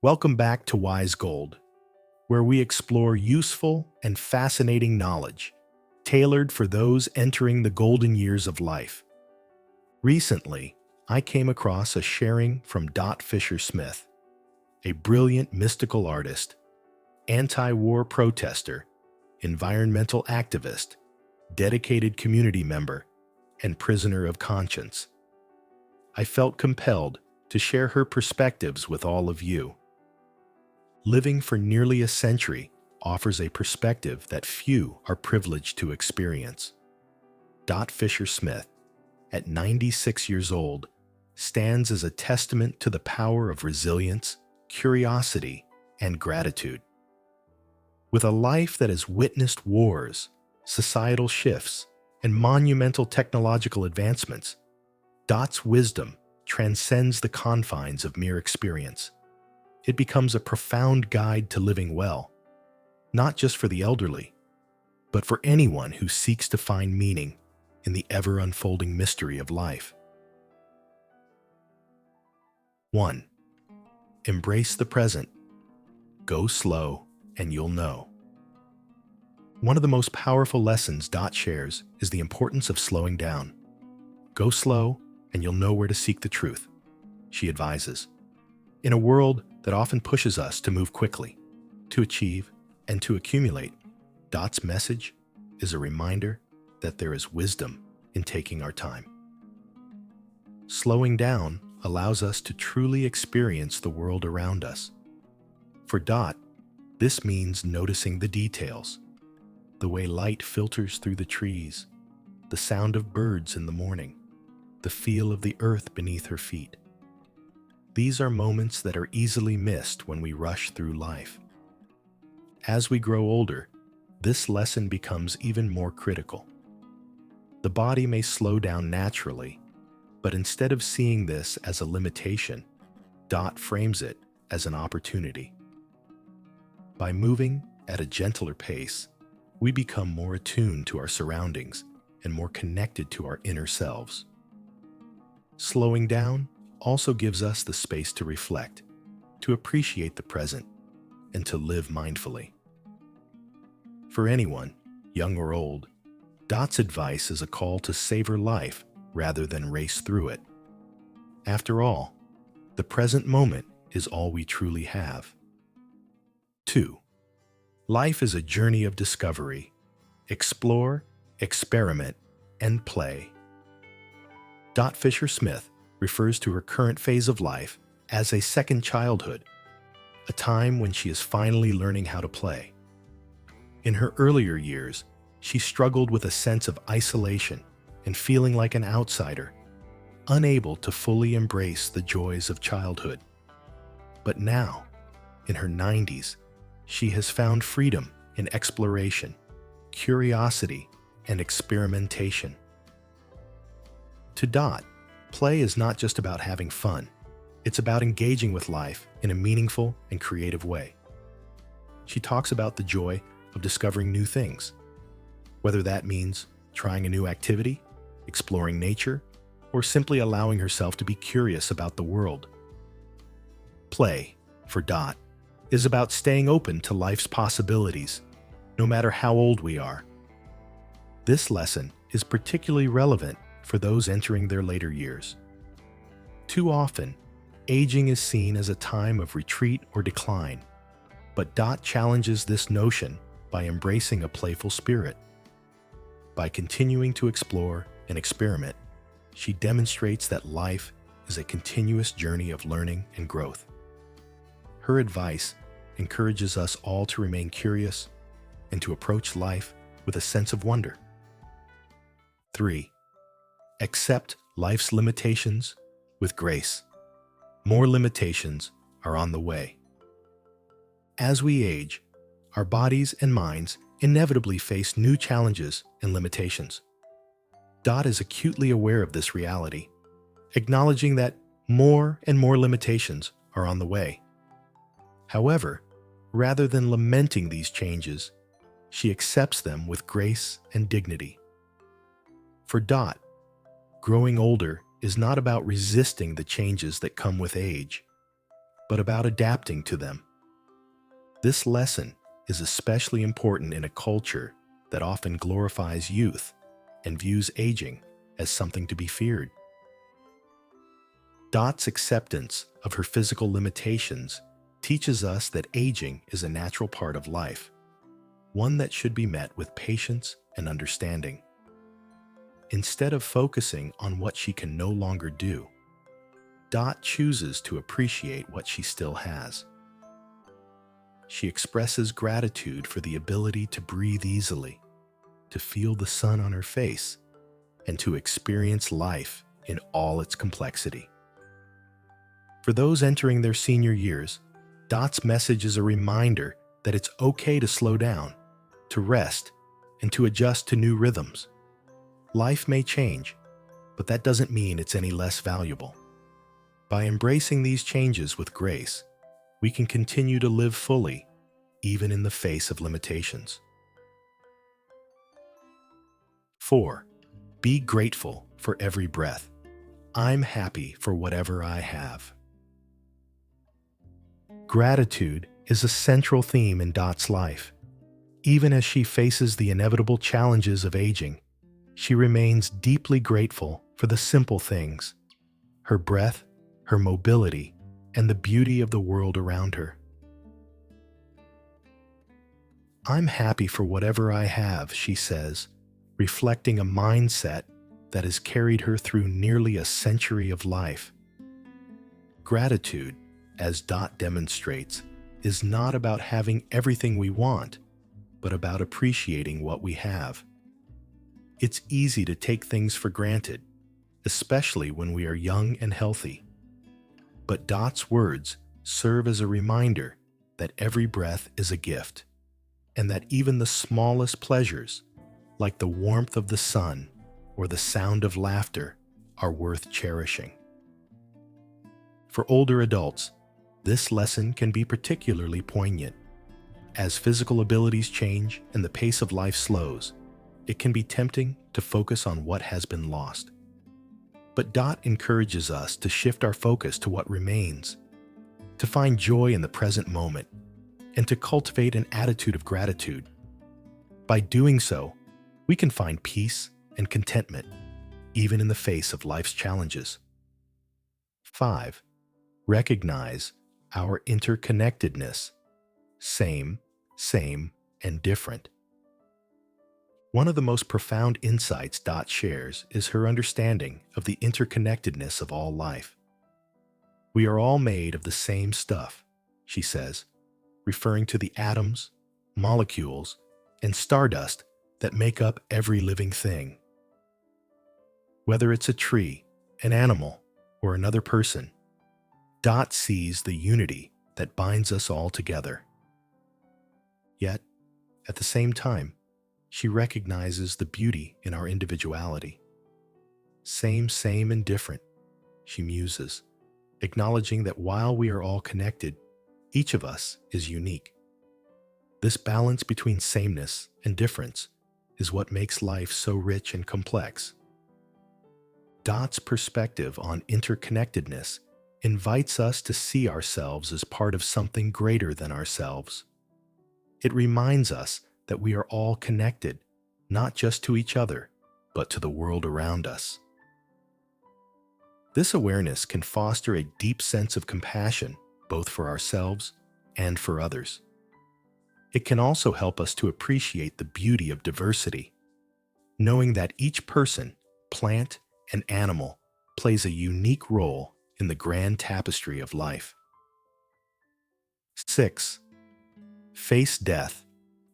Welcome back to Wise Gold, where we explore useful and fascinating knowledge tailored for those entering the golden years of life. Recently, I came across a sharing from Dot Fisher Smith, a brilliant mystical artist, anti-war protester, environmental activist, dedicated community member, and prisoner of conscience. I felt compelled to share her perspectives with all of you. Living for nearly a century offers a perspective that few are privileged to experience. Dot Fisher Smith, at 96 years old, stands as a testament to the power of resilience, curiosity, and gratitude. With a life that has witnessed wars, societal shifts, and monumental technological advancements, Dot's wisdom transcends the confines of mere experience. It becomes a profound guide to living well, not just for the elderly, but for anyone who seeks to find meaning in the ever-unfolding mystery of life. 1. Embrace the present. Go slow, and you'll know. One of the most powerful lessons Dot shares is the importance of slowing down. Go slow, and you'll know where to seek the truth, she advises. In a world that often pushes us to move quickly, to achieve, and to accumulate, Dot's message is a reminder that there is wisdom in taking our time. Slowing down allows us to truly experience the world around us. For Dot, this means noticing the details, the way light filters through the trees, the sound of birds in the morning, the feel of the earth beneath her feet. These are moments that are easily missed when we rush through life. As we grow older, this lesson becomes even more critical. The body may slow down naturally, but instead of seeing this as a limitation, Dot frames it as an opportunity. By moving at a gentler pace, we become more attuned to our surroundings and more connected to our inner selves. Slowing down also gives us the space to reflect, to appreciate the present, and to live mindfully. For anyone, young or old, Dot's advice is a call to savor life rather than race through it. After all, the present moment is all we truly have. 2. Life is a journey of discovery. Explore, experiment, and play. Dot Fisher Smith refers to her current phase of life as a second childhood, a time when she is finally learning how to play. In her earlier years, she struggled with a sense of isolation and feeling like an outsider, unable to fully embrace the joys of childhood. But now, in her 90s, she has found freedom in exploration, curiosity, and experimentation. To Dot, play is not just about having fun. It's about engaging with life in a meaningful and creative way. She talks about the joy of discovering new things, whether that means trying a new activity, exploring nature, or simply allowing herself to be curious about the world. Play, for Dot, is about staying open to life's possibilities, no matter how old we are. This lesson is particularly relevant for those entering their later years. Too often, aging is seen as a time of retreat or decline, but Dot challenges this notion by embracing a playful spirit. By continuing to explore and experiment, she demonstrates that life is a continuous journey of learning and growth. Her advice encourages us all to remain curious and to approach life with a sense of wonder. 3. Accept life's limitations with grace. More limitations are on the way. As we age, our bodies and minds inevitably face new challenges and limitations. Dot is acutely aware of this reality, acknowledging that more and more limitations are on the way. However, rather than lamenting these changes, she accepts them with grace and dignity. For Dot, growing older is not about resisting the changes that come with age. but about adapting to them. This lesson is especially important in a culture that often glorifies youth and views aging as something to be feared. Dot's acceptance of her physical limitations teaches us that aging is a natural part of life, one that should be met with patience and understanding. Instead of focusing on what she can no longer do, Dot chooses to appreciate what she still has. She expresses gratitude for the ability to breathe easily, to feel the sun on her face, and to experience life in all its complexity. For those entering their senior years, Dot's message is a reminder that it's okay to slow down, to rest, and to adjust to new rhythms. Life may change, but that doesn't mean it's any less valuable. By embracing these changes with grace, we can continue to live fully, even in the face of limitations. 4. Be grateful for every breath. I'm happy for whatever I have. Gratitude is a central theme in Dot's life. Even as she faces the inevitable challenges of aging, she remains deeply grateful for the simple things: her breath, her mobility, and the beauty of the world around her. I'm happy for whatever I have, she says, reflecting a mindset that has carried her through nearly a century of life. Gratitude, as Dot demonstrates, is not about having everything we want, but about appreciating what we have. It's easy to take things for granted, especially when we are young and healthy. But Dot's words serve as a reminder that every breath is a gift, and that even the smallest pleasures, like the warmth of the sun or the sound of laughter, are worth cherishing. For older adults, this lesson can be particularly poignant. As physical abilities change and the pace of life slows, it can be tempting to focus on what has been lost. But Dot encourages us to shift our focus to what remains, to find joy in the present moment, and to cultivate an attitude of gratitude. By doing so, we can find peace and contentment, even in the face of life's challenges. 5. Recognize our interconnectedness. Same, and different. One of the most profound insights Dot shares is her understanding of the interconnectedness of all life. We are all made of the same stuff, she says, referring to the atoms, molecules, and stardust that make up every living thing. Whether it's a tree, an animal, or another person, Dot sees the unity that binds us all together. Yet, at the same time, she recognizes the beauty in our individuality. Same, and different, she muses, acknowledging that while we are all connected, each of us is unique. This balance between sameness and difference is what makes life so rich and complex. Dot's perspective on interconnectedness invites us to see ourselves as part of something greater than ourselves. It reminds us that we are all connected, not just to each other, but to the world around us. This awareness can foster a deep sense of compassion, both for ourselves and for others. It can also help us to appreciate the beauty of diversity, knowing that each person, plant, and animal plays a unique role in the grand tapestry of life. 6. Face death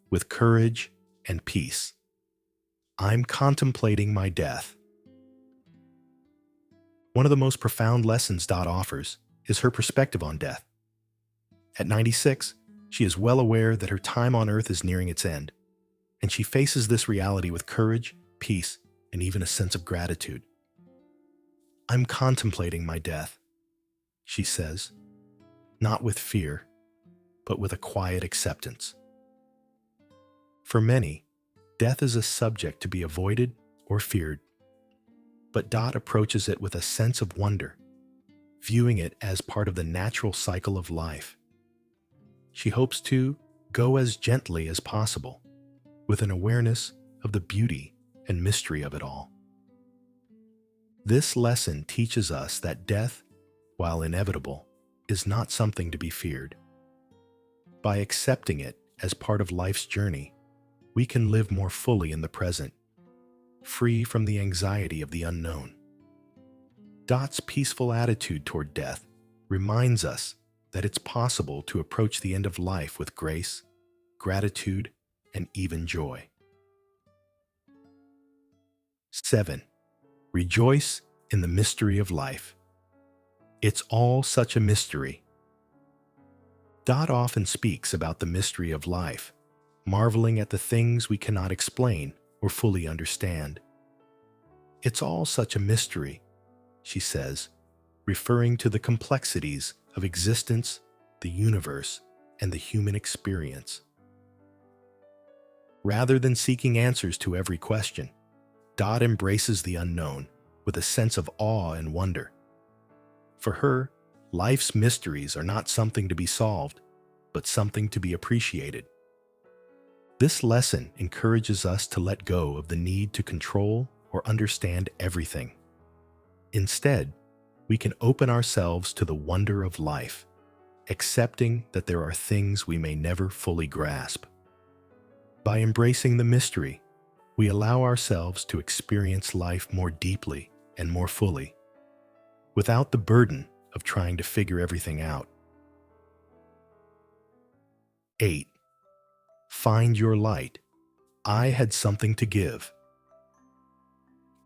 with courage and peace. I'm contemplating my death. One of the most profound lessons Dot offers is her perspective on death. At 96, she is well aware that her time on Earth is nearing its end, and she faces this reality with courage, peace, and even a sense of gratitude. I'm contemplating my death, she says, not with fear, but with a quiet acceptance. For many, death is a subject to be avoided or feared, but Dot approaches it with a sense of wonder. viewing it as part of the natural cycle of life. She hopes to go as gently as possible, with an awareness of the beauty and mystery of it all. This lesson teaches us that death, while inevitable, is not something to be feared. By accepting it as part of life's journey, we can live more fully in the present, free from the anxiety of the unknown. Dot's peaceful attitude toward death reminds us that it's possible to approach the end of life with grace, gratitude, and even joy. 7. Rejoice in the mystery of life. It's all such a mystery. Dot often speaks about the mystery of life, marveling at the things we cannot explain or fully understand. It's all such a mystery, she says, referring to the complexities of existence, the universe, and the human experience. Rather than seeking answers to every question, Dot embraces the unknown with a sense of awe and wonder. For her, life's mysteries are not something to be solved, but something to be appreciated. This lesson encourages us to let go of the need to control or understand everything. Instead, we can open ourselves to the wonder of life, accepting that there are things we may never fully grasp. By embracing the mystery, we allow ourselves to experience life more deeply and more fully, without the burden of trying to figure everything out. 8. Find your light. I had something to give.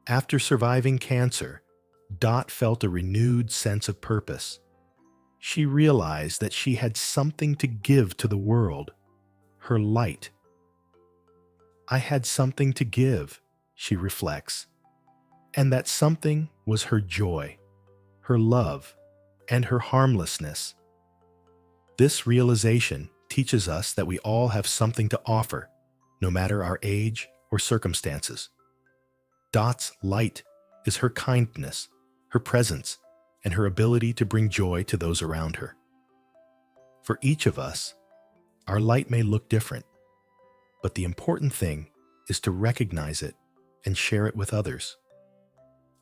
After surviving cancer, Dot felt a renewed sense of purpose. She realized that she had something to give to the world, her light. I had something to give, she reflects, and that something was her joy, her love, and her harmlessness. This realization teaches us that we all have something to offer, no matter our age or circumstances. Dot's light is her kindness, her presence, and her ability to bring joy to those around her. For each of us, our light may look different, but the important thing is to recognize it and share it with others.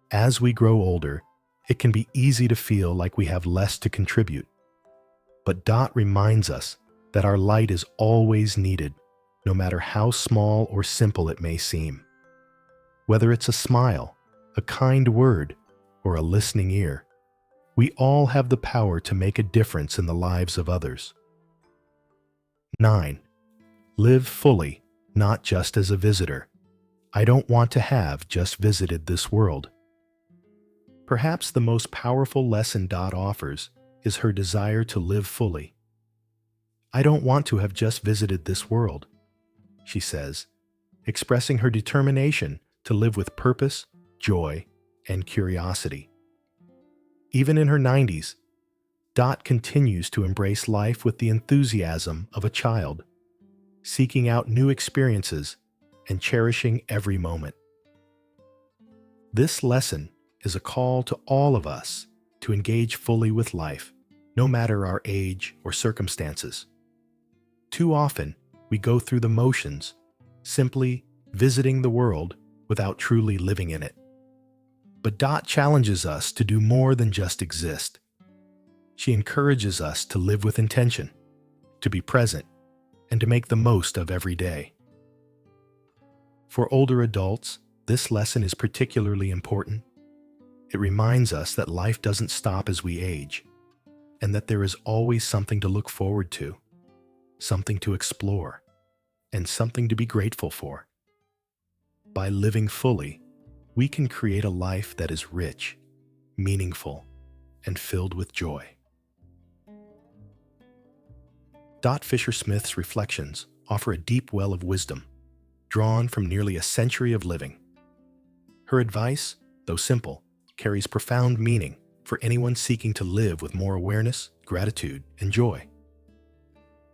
As we grow older, it can be easy to feel like we have less to contribute. But Dot reminds us that our light is always needed, no matter how small or simple it may seem. Whether it's a smile, a kind word, or a listening ear, we all have the power to make a difference in the lives of others. 9. Live fully, not just as a visitor. I don't want to have just visited this world. Perhaps the most powerful lesson Dot offers is her desire to live fully. I don't want to have just visited this world, she says, expressing her determination to live with purpose, joy, and curiosity. Even in her 90s, Dot continues to embrace life with the enthusiasm of a child, seeking out new experiences and cherishing every moment. This lesson is a call to all of us to engage fully with life, no matter our age or circumstances. Too often, we go through the motions, simply visiting the world without truly living in it. But Dot challenges us to do more than just exist. She encourages us to live with intention, to be present, and to make the most of every day. For older adults, this lesson is particularly important. It reminds us that life doesn't stop as we age, and that there is always something to look forward to, something to explore, and something to be grateful for. By living fully, we can create a life that is rich, meaningful, and filled with joy. Dot Fisher-Smith's reflections offer a deep well of wisdom, drawn from nearly a century of living. Her advice, though simple, carries profound meaning for anyone seeking to live with more awareness, gratitude, and joy.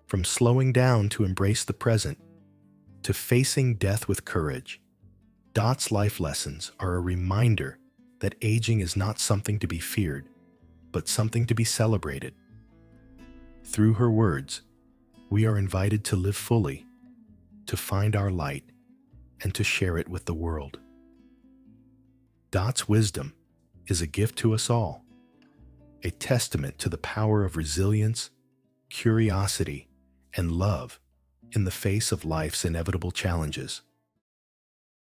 From slowing down to embrace the present, to facing death with courage, Dot's life lessons are a reminder that aging is not something to be feared, but something to be celebrated. Through her words, we are invited to live fully, to find our light, and to share it with the world. Dot's wisdom is a gift to us all, a testament to the power of resilience, curiosity, and love in the face of life's inevitable challenges.